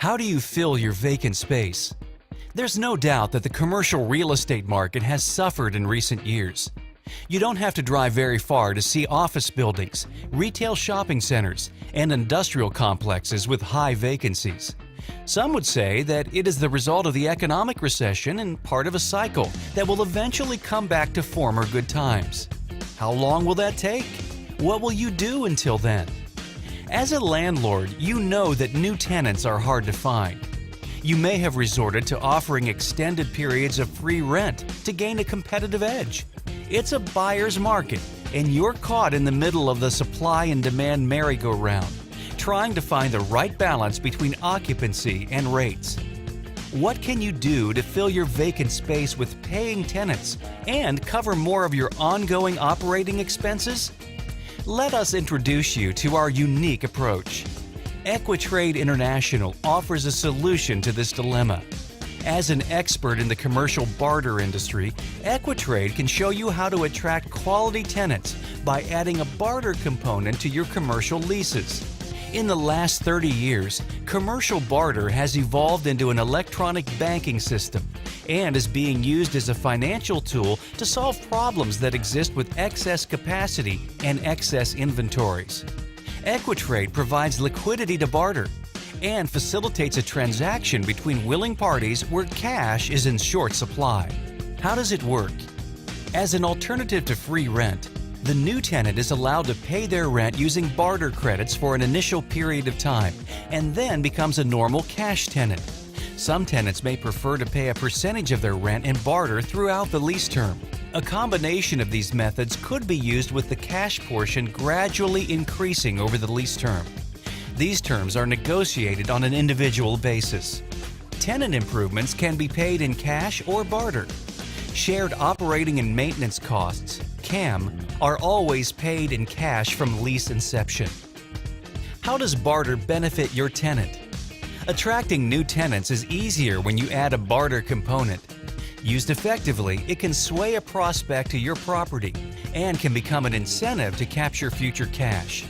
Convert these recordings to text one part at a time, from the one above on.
How do you fill your vacant space? There's no doubt that the commercial real estate market has suffered in recent years. You don't have to drive very far to see office buildings, retail shopping centers, and industrial complexes with high vacancies. Some would say that it is the result of the economic recession and part of a cycle that will eventually come back to former good times. How long will that take? What will you do until then? As a landlord, you know that new tenants are hard to find. You may have resorted to offering extended periods of free rent to gain a competitive edge. It's a buyer's market, and you're caught in the middle of the supply and demand merry-go-round, trying to find the right balance between occupancy and rates. What can you do to fill your vacant space with paying tenants and cover more of your ongoing operating expenses? Let us introduce you to our unique approach. Equitrade International offers a solution to this dilemma. As an expert in the commercial barter industry, Equitrade can show you how to attract quality tenants by adding a barter component to your commercial leases. In the last 30 years, commercial barter has evolved into an electronic banking system and is being used as a financial tool to solve problems that exist with excess capacity and excess inventories. Equitrade provides liquidity to barter and facilitates a transaction between willing parties where cash is in short supply. How does it work? As an alternative to free rent, the new tenant is allowed to pay their rent using barter credits for an initial period of time and then becomes a normal cash tenant. Some tenants may prefer to pay a percentage of their rent in barter throughout the lease term. A combination of these methods could be used with the cash portion gradually increasing over the lease term. These terms are negotiated on an individual basis. Tenant improvements can be paid in cash or barter. Shared operating and maintenance costs, CAM, are always paid in cash from lease inception. How does barter benefit your tenant? Attracting new tenants is easier when you add a barter component. Used effectively, it can sway a prospect to your property and can become an incentive to capture future cash.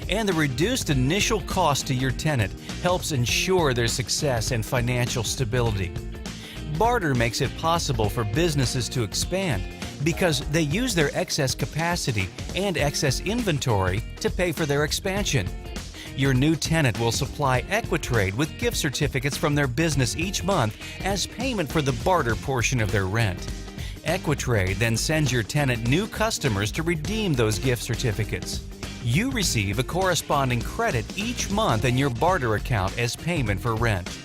And the reduced initial cost to your tenant helps ensure their success and financial stability. Barter makes it possible for businesses to expand because they use their excess capacity and excess inventory to pay for their expansion. Your new tenant will supply Equitrade with gift certificates from their business each month as payment for the barter portion of their rent. Equitrade then sends your tenant new customers to redeem those gift certificates. You receive a corresponding credit each month in your barter account as payment for rent.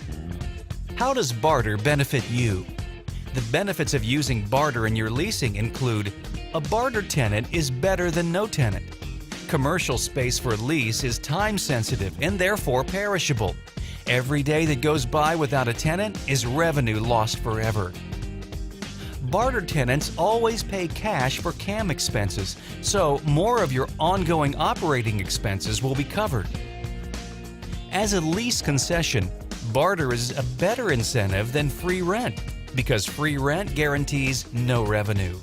How does barter benefit you? The benefits of using barter in your leasing include: a barter tenant is better than no tenant. Commercial space for lease is time-sensitive and therefore perishable. Every day that goes by without a tenant is revenue lost forever. Barter tenants always pay cash for CAM expenses, so more of your ongoing operating expenses will be covered. As a lease concession, barter is a better incentive than free rent because free rent guarantees no revenue.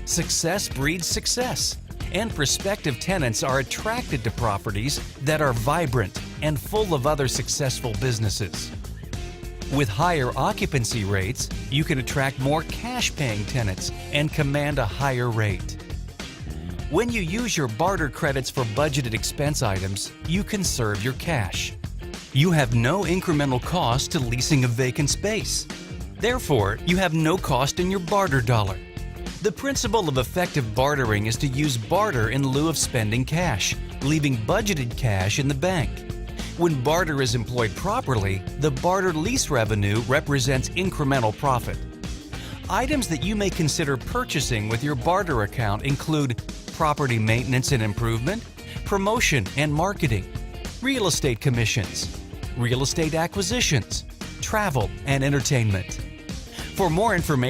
Success breeds success, and prospective tenants are attracted to properties that are vibrant and full of other successful businesses. With higher occupancy rates, you can attract more cash-paying tenants and command a higher rate. When you use your barter credits for budgeted expense items, you conserve your cash. You have no incremental cost to leasing a vacant space. Therefore, you have no cost in your barter dollar. The principle of effective bartering is to use barter in lieu of spending cash, leaving budgeted cash in the bank. When barter is employed properly, the barter lease revenue represents incremental profit. Items that you may consider purchasing with your barter account include property maintenance and improvement, promotion and marketing, real estate commissions, real estate acquisitions, travel and entertainment. For more information,